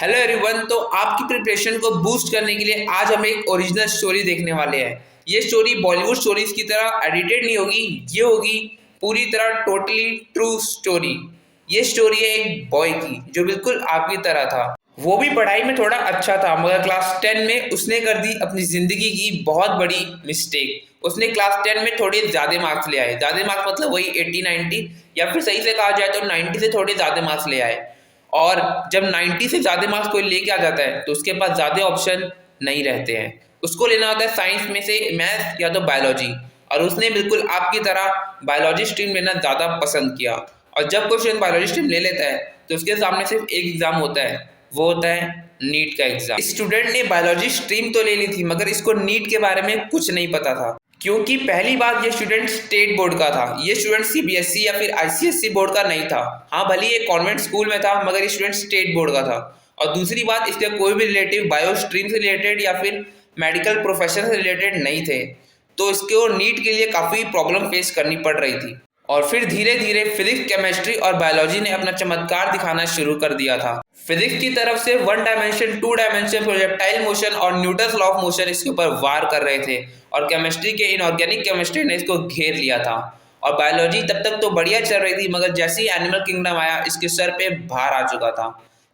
Hello everyone. तो आपकी preparation को बूस्ट करने के लिए आज हम एक ओरिजिनल स्टोरी देखने वाले हैं। ये स्टोरी बॉलीवुड स्टोरीज की तरह एडिटेड नहीं होगी, ये होगी पूरी तरह टोटली ट्रू स्टोरी। ये स्टोरी है एक बॉय की जो बिल्कुल आपकी तरह था। वो भी पढ़ाई में थोड़ा अच्छा था, मगर क्लास 10 में उसने कर दी अपनी जिंदगी की बहुत बड़ी मिस्टेक। उसने क्लास 10 में थोड़े ज़्यादा मार्क्स ले आए। ज़्यादा मार्क्स मतलब वही 80-90, या फिर सही से कहा जाए तो 90 से थोड़े ज़्यादा मार्क्स ले आए। और जब 90 से ज़्यादा मार्क्स कोई लेके आ जाता है तो उसके पास ज़्यादा ऑप्शन नहीं रहते हैं। उसको लेना होता है साइंस में से मैथ या तो बायोलॉजी, और उसने बिल्कुल आपकी तरह बायोलॉजी स्ट्रीम लेना ज़्यादा पसंद किया। और जब कोई स्टूडेंट बायोलॉजी स्ट्रीम ले लेता है तो उसके सामने सिर्फ एक एग्ज़ाम होता है, वो होता है नीट का एग्ज़ाम। इस स्टूडेंट ने बायोलॉजी स्ट्रीम तो ले ली थी, मगर इसको नीट के बारे में कुछ नहीं पता था, क्योंकि पहली बात ये स्टूडेंट स्टेट बोर्ड का था। ये स्टूडेंट सीबीएसई या फिर आईसीएसई बोर्ड का नहीं था। हाँ, भले ये कॉन्वेंट स्कूल में था, मगर ये स्टूडेंट स्टेट बोर्ड का था। और दूसरी बात, इसके कोई भी रिलेटिव बायो स्ट्रीम से रिलेटेड या फिर मेडिकल प्रोफेशन से रिलेटेड नहीं थे, तो इसको नीट के लिए काफ़ी प्रॉब्लम फेस करनी पड़ रही थी। और फिर धीरे धीरे फिजिक्स, केमिस्ट्री और बायोलॉजी ने अपना चमत्कार दिखाना शुरू कर दिया था। फिजिक्स की तरफ से 1 डायमेंशन, 2 डायमेंशन, प्रोजेक्टाइल मोशन और न्यूटन्स लॉ ऑफ मोशन इसके ऊपर वार कर रहे थे, और केमिस्ट्री के इनऑर्गेनिक केमिस्ट्री ने इसको घेर लिया था। और बायोलॉजी तब तक तो बढ़िया चल रही थी, मगर जैसे ही एनिमल किंगडम आया इसके सर पे भार आ चुका था।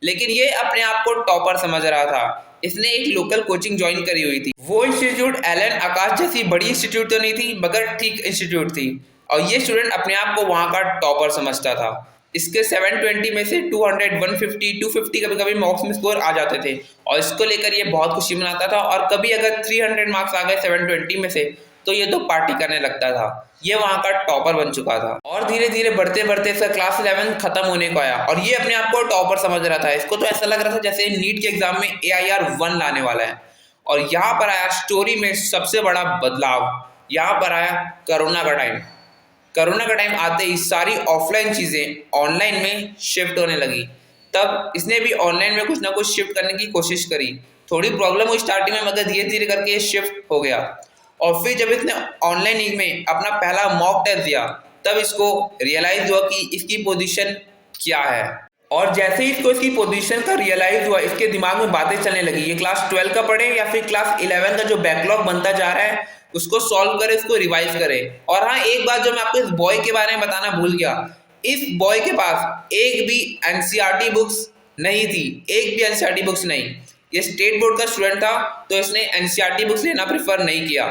लेकिन ये अपने आप को टॉपर समझ रहा था। इसने एक लोकल कोचिंग ज्वाइन करी हुई थी। वो इंस्टीट्यूट एलन आकाश जैसी बड़ी इंस्टीट्यूट तो नहीं थी, मगर ठीक इंस्टीट्यूट थी। और ये स्टूडेंट अपने आप को वहाँ का टॉपर समझता था। इसके 720 में से 200, 150, 250 कभी कभी मार्क्स में स्कोर आ जाते थे, और इसको लेकर ये बहुत खुशी मनाता था। और कभी अगर 300 मार्क्स आ गए 720 में से, तो ये तो पार्टी करने लगता था। ये वहाँ का टॉपर बन चुका था। और धीरे धीरे बढ़ते बढ़ते इसका क्लास 11 खत्म होने को आया, और ये अपने आप को टॉपर समझ रहा था। इसको तो ऐसा लग रहा था जैसे नीट के एग्जाम में AIR 1 लाने वाला है। और यहाँ पर आया स्टोरी में सबसे बड़ा बदलाव। यहाँ पर आया कोरोना का टाइम। कोरोना का टाइम आते ही सारी ऑफलाइन चीज़ें ऑनलाइन में शिफ्ट होने लगी। तब इसने भी ऑनलाइन में कुछ ना कुछ शिफ्ट करने की कोशिश करी। थोड़ी प्रॉब्लम हुई स्टार्टिंग में, मगर धीरे धीरे करके ये शिफ्ट हो गया। और फिर जब इसने ऑनलाइन में अपना पहला मॉक टेस्ट दिया, तब इसको रियलाइज हुआ कि इसकी पोजीशन क्या है। और जैसे ही इसको इसकी पोजीशन का रियलाइज हुआ, इसके दिमाग में बातें चलने लगी। ये क्लास 12 का पढ़े या फिर क्लास 11 का जो बैकलॉग बनता जा रहा है उसको सॉल्व करे, उसको रिवाइज करे। और हाँ, एक बात जो मैं आपको इस बॉय के बारे में बताना भूल गया, इस बॉय के पास एक भी एनसीईआरटी बुक्स नहीं थी। एक भी एनसीईआरटी बुक्स नहीं। ये स्टेट बोर्ड का स्टूडेंट था, तो इसने एनसीईआरटी बुक्स लेना प्रेफर नहीं किया।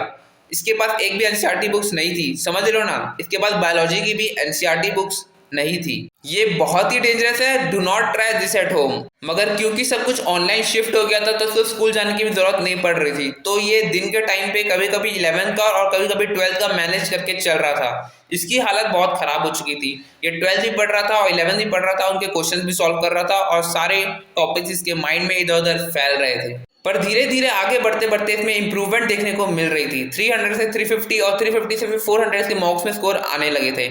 इसके पास एक भी एनसीईआरटी बुक्स नहीं थी, समझ लो ना। इसके पास बायोलॉजी की भी एनसीईआरटी बुक्स नहीं थी। ये बहुत ही डेंजरस है, do not try this at home. मगर क्योंकि सब कुछ ऑनलाइन शिफ्ट हो गया था, तो उसको स्कूल जाने की भी जरूरत नहीं पड़ रही थी। तो ये दिन के टाइम पे कभी कभी 11 का और कभी कभी 12 का मैनेज करके चल रहा था। इसकी हालत बहुत खराब हो चुकी थी। ये 12th भी पढ़ रहा था और 11th भी पढ़ रहा था, उनके क्वेश्चन भी सॉल्व कर रहा था, और सारे टॉपिक्स इसके माइंड में इधर उधर फैल रहे थे। पर धीरे धीरे आगे बढ़ते बढ़ते इसमें इंप्रूवमेंट देखने को मिल रही थी। 300 से 350 और 350 से फिर 400 के मार्क्स में स्कोर आने लगे थे।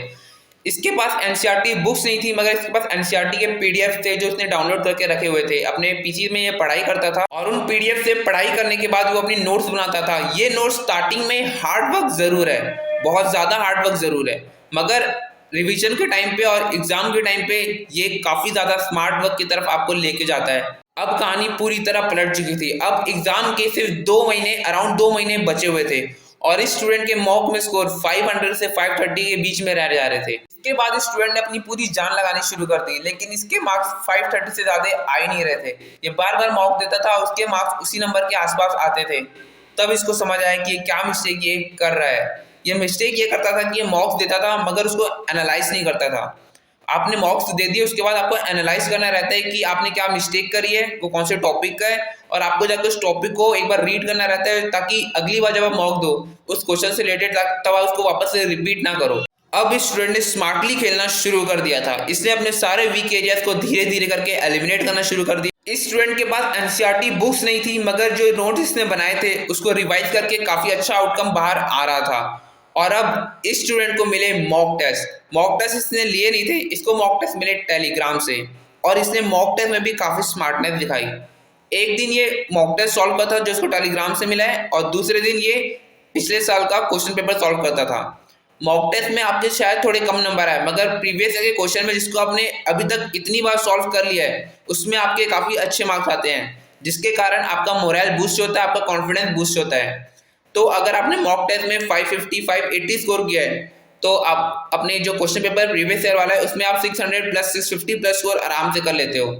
इसके पास एनसीईआरटी बुक्स नहीं थी, मगर इसके पास एनसीईआरटी के पीडीएफ थे जो उसने डाउनलोड करके रखे हुए थे। अपने पीसी में ये पढ़ाई करता था, और उन पीडीएफ से पढ़ाई करने के बाद वो अपनी नोट्स बनाता था। ये नोट्स स्टार्टिंग में हार्ड वर्क जरूर है, बहुत ज़्यादा हार्ड वर्क जरूर है, मगर रिवीजन के टाइम पे और एग्जाम के टाइम पे ये काफ़ी ज़्यादा स्मार्ट वर्क की तरफ आपको लेके जाता है। अब कहानी पूरी तरह पलट चुकी थी। अब एग्जाम के सिर्फ 2 महीने, अराउंड 2 महीने बचे हुए थे, और इस स्टूडेंट के मॉक में स्कोर 500 से 530 के बीच में रह जा रहे थे। इसके बाद इस स्टूडेंट ने अपनी पूरी जान लगानी शुरू कर दी, लेकिन इसके मार्क्स 530 से ज़्यादा आ ही नहीं रहे थे। ये बार बार मॉक देता था, उसके मार्क्स उसी नंबर के आसपास आते थे। तब इसको समझ आया कि ये क्या मिस्टेक ये कर रहा है। ये मिस्टेक ये करता था कि ये मॉक्स देता था, मगर उसको एनालाइज नहीं करता था। आपने मॉक्स दे दिए, उसके बाद आपको एनालाइज करना रहता है कि आपने क्या मिस्टेक करी है, वो कौन से टॉपिक का है, और आपको जाकर उस टॉपिक को एक बार रीड करना रहता है, ताकि अगली बार जब आप मॉक दो उस क्वेश्चन से रिलेटेड, तब आप उसको वापस से रिपीट ना करो। अब इस स्टूडेंट ने स्मार्टली खेलना शुरू कर दिया था। इसने अपने सारे वीक एरियाज को धीरे धीरे करके एलिमिनेट करना शुरू कर दिया। इस स्टूडेंट के पास एनसीईआरटी बुक्स नहीं थी, मगर जो नोट्स इसने बनाए थे उसको रिवाइज करके काफ़ी अच्छा आउटकम बाहर आ रहा था। और अब इस स्टूडेंट को मिले मॉक टेस्ट। मॉक टेस्ट इसने लिए नहीं थे, इसको मॉक टेस्ट मिले टेलीग्राम से, और इसने मॉक टेस्ट में भी काफ़ी स्मार्टनेस दिखाई। एक दिन ये मॉक टेस्ट सॉल्व करता था जो इसको टेलीग्राम से मिला है, और दूसरे दिन ये पिछले साल का क्वेश्चन पेपर सॉल्व करता था। मॉक टेस्ट में आपके शायद थोड़े कम नंबर आए, मगर प्रीवियस ईयर के क्वेश्चन में जिसको आपने अभी तक इतनी बार सॉल्व कर लिया है उसमें आपके काफ़ी अच्छे मार्क्स आते हैं, जिसके कारण आपका मोरल बूस्ट होता है, आपका कॉन्फिडेंस बूस्ट होता है। तो अगर आपने मॉक टेस्ट में 550 580 स्कोर किया है तो आप अपने जो क्वेश्चन पेपर प्रीवियस ईयर वाला है उसमें आप 600 प्लस 650 प्लस स्कोर आराम से कर लेते हो।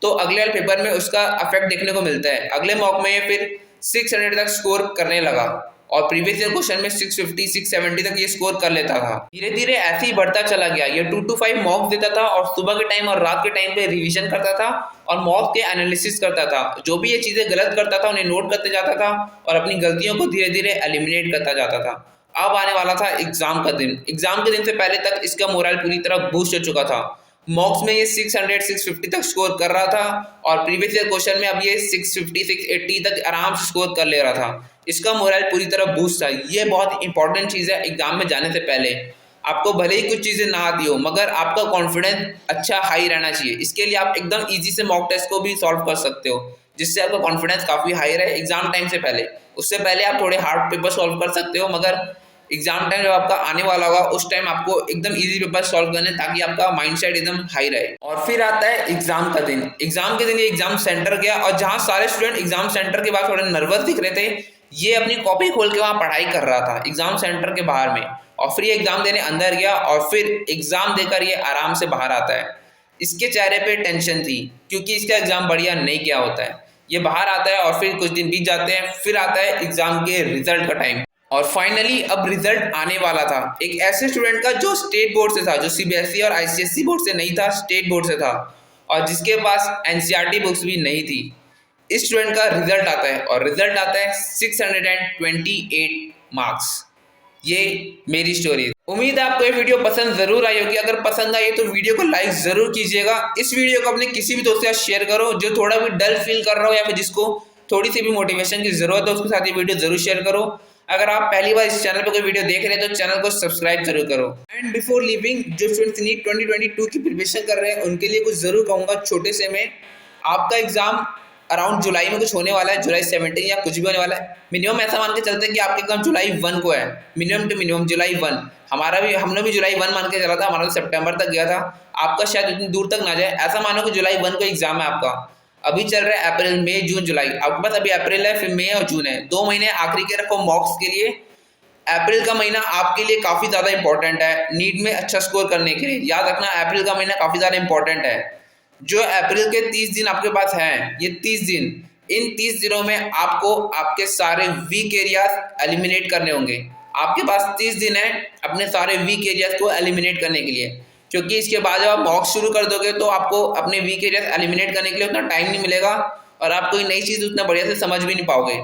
तो अगले वाले पेपर में उसका इफेक्ट देखने को मिलता है। अगले मॉक में ये फिर 600 तक स्कोर करने लगा और प्रीवियस ईयर क्वेश्चन में 650 670 तक ये स्कोर कर लेता था। धीरे धीरे ऐसे ही बढ़ता चला गया। ये 2 to 5 मॉक्स देता था और सुबह के टाइम और रात के टाइम पे रिवीजन करता था और मॉक के एनालिसिस करता था। जो भी ये चीज़ें गलत करता था उन्हें नोट करते जाता था और अपनी गलतियों को धीरे धीरे एलिमिनेट करता जाता था। अब आने वाला था एग्जाम का दिन। एग्जाम के दिन से पहले तक इसका मोरल पूरी तरह बूस्ट हो चुका था। मॉक्स में ये 600 650 तक स्कोर कर रहा था और प्रीवियस ईयर क्वेश्चन में अब ये 650 680 तक आराम से स्कोर कर ले रहा था। इसका मोरल पूरी तरह बूस्ट था। ये बहुत इंपॉर्टेंट चीज़ है एग्जाम में जाने से पहले। आपको भले ही कुछ चीज़ें ना आती हो मगर आपका कॉन्फिडेंस अच्छा हाई रहना चाहिए। इसके लिए आप एकदम ईजी से मॉक टेस्ट को भी सॉल्व कर सकते हो, जिससे आपका कॉन्फिडेंस काफ़ी हाई रहे एग्जाम टाइम से पहले। उससे पहले आप थोड़े हार्ड पेपर सॉल्व कर सकते हो, मगर एग्जाम टाइम जब आपका आने वाला होगा उस टाइम आपको एकदम इजी पेपर सॉल्व करने ताकि आपका माइंडसेट एकदम हाई रहे। और फिर आता है एग्जाम का दिन। एग्जाम के दिन ये एग्जाम सेंटर गया और जहाँ सारे स्टूडेंट एग्जाम सेंटर के बाद थोड़े नर्वस दिख रहे थे, ये अपनी कॉपी खोल के वहाँ पढ़ाई कर रहा था एग्जाम सेंटर के बाहर में। और फिर ये एग्जाम देने अंदर गया और फिर एग्जाम देकर ये आराम से बाहर आता है। इसके चेहरे पे टेंशन थी क्योंकि इसका एग्जाम बढ़िया नहीं किया होता है। ये बाहर आता है और फिर कुछ दिन बीत जाते हैं, फिर आता है एग्जाम के रिजल्ट का टाइम और फाइनली अब रिजल्ट आने वाला था। एक ऐसे स्टूडेंट का जो स्टेट बोर्ड से था, जो सीबीएसई और आईसीएसई बोर्ड से नहीं था, स्टेट बोर्ड से था और जिसके पास एनसीईआरटी बुक्स भी नहीं थी। इस स्टूडेंट का रिजल्ट आता है और रिजल्ट आता है 628 मार्क्स। ये मेरी स्टोरी है। उम्मीद है आपको ये वीडियो पसंद जरूर आई होगी। अगर पसंद आई तो वीडियो को लाइक जरूर कीजिएगा। इस वीडियो को अपने किसी भी दोस्त के साथ शेयर करो जो थोड़ा भी डल फील कर रहा हो या फिर जिसको थोड़ी सी भी मोटिवेशन की जरूरत है, उसके साथ ये वीडियो जरूर शेयर करो। अगर आप पहली बार इस चैनल पर कोई वीडियो देख रहे हैं तो चैनल को सब्सक्राइब जरूर करो। एंड बिफोर लिविंग, जो स्टूडेंट्स नीट 2022 की प्रिपरेशन कर रहे हैं उनके लिए कुछ जरूर कहूँगा छोटे से में। आपका एग्जाम अराउंड जुलाई में कुछ होने वाला है, जुलाई 17 या कुछ भी होने वाला है। मिनिमम ऐसा मान के चलते हैं कि आपके एग्जाम जुलाई 1 को है, मिनिमम टू मिनिमम जुलाई 1। हमने भी जुलाई 1 मान के चला था, हमारा तो सितंबर तक गया था। आपका शायद इतनी दूर तक ना जाए। ऐसा मानो कि जुलाई 1 को एग्जाम है आपका। अभी चल रहा है अप्रैल मई जून जुलाई, आपके पास अभी अप्रैल है, फिर मई और जून है, 2 महीने आखिरी के रखो मॉक्स के लिए। अप्रैल का महीना आपके लिए काफ़ी ज़्यादा इंपॉर्टेंट है नीट में अच्छा स्कोर करने के लिए। याद रखना अप्रैल का महीना काफ़ी ज़्यादा इंपॉर्टेंट है। जो अप्रैल के 30 दिन आपके पास हैं, ये 30 दिन, इन 30 दिनों में आपको आपके सारे वीक एरियाज एलिमिनेट करने होंगे। आपके पास 30 दिन है अपने सारे वीक एरियाज को एलिमिनेट करने के लिए, क्योंकि इसके बाद जब आप मॉक्स शुरू कर दोगे तो आपको अपने वीक एरियाज एलिमिनेट करने के लिए उतना टाइम नहीं मिलेगा और आप कोई नई चीज़ उतना बढ़िया से समझ भी नहीं पाओगे।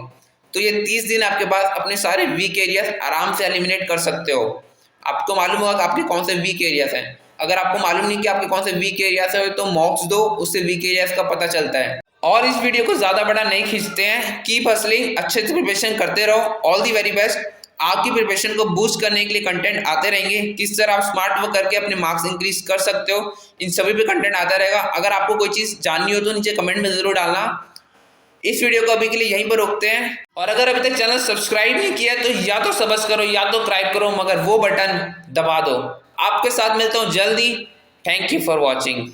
तो ये 30 दिन आपके पास अपने सारे वीक एरियाज आराम से एलिमिनेट कर सकते हो। आपको मालूम होगा कि आपके कौन से वीक एरियाज हैं। अगर आपको मालूम नहीं कि आपके कौन से वीक एरियाज है तो मॉक्स दो, उससे वीक एरियाज का पता चलता है। और इस वीडियो को ज़्यादा बड़ा नहीं खींचते हैं। कीप हसलिंग, अच्छे से प्रिपरेशन करते रहो। All the very best. आपकी प्रिपरेशन को बूस्ट करने के लिए कंटेंट आते रहेंगे। किस तरह आप स्मार्ट वर्क करके अपने मार्क्स इंक्रीज कर सकते हो, इन सभी पे कंटेंट आता रहेगा। अगर आपको कोई चीज़ जाननी हो तो नीचे कमेंट में ज़रूर डालना। इस वीडियो को अभी के लिए यहीं पर रोकते हैं और अगर अभी तक चैनल सब्सक्राइब नहीं किया तो या तो सब्सक्राइब करो या तो क्राइब करो, मगर वो बटन दबा दो। आपके साथ मिलता हूँ जल्दी। Thank you for watching.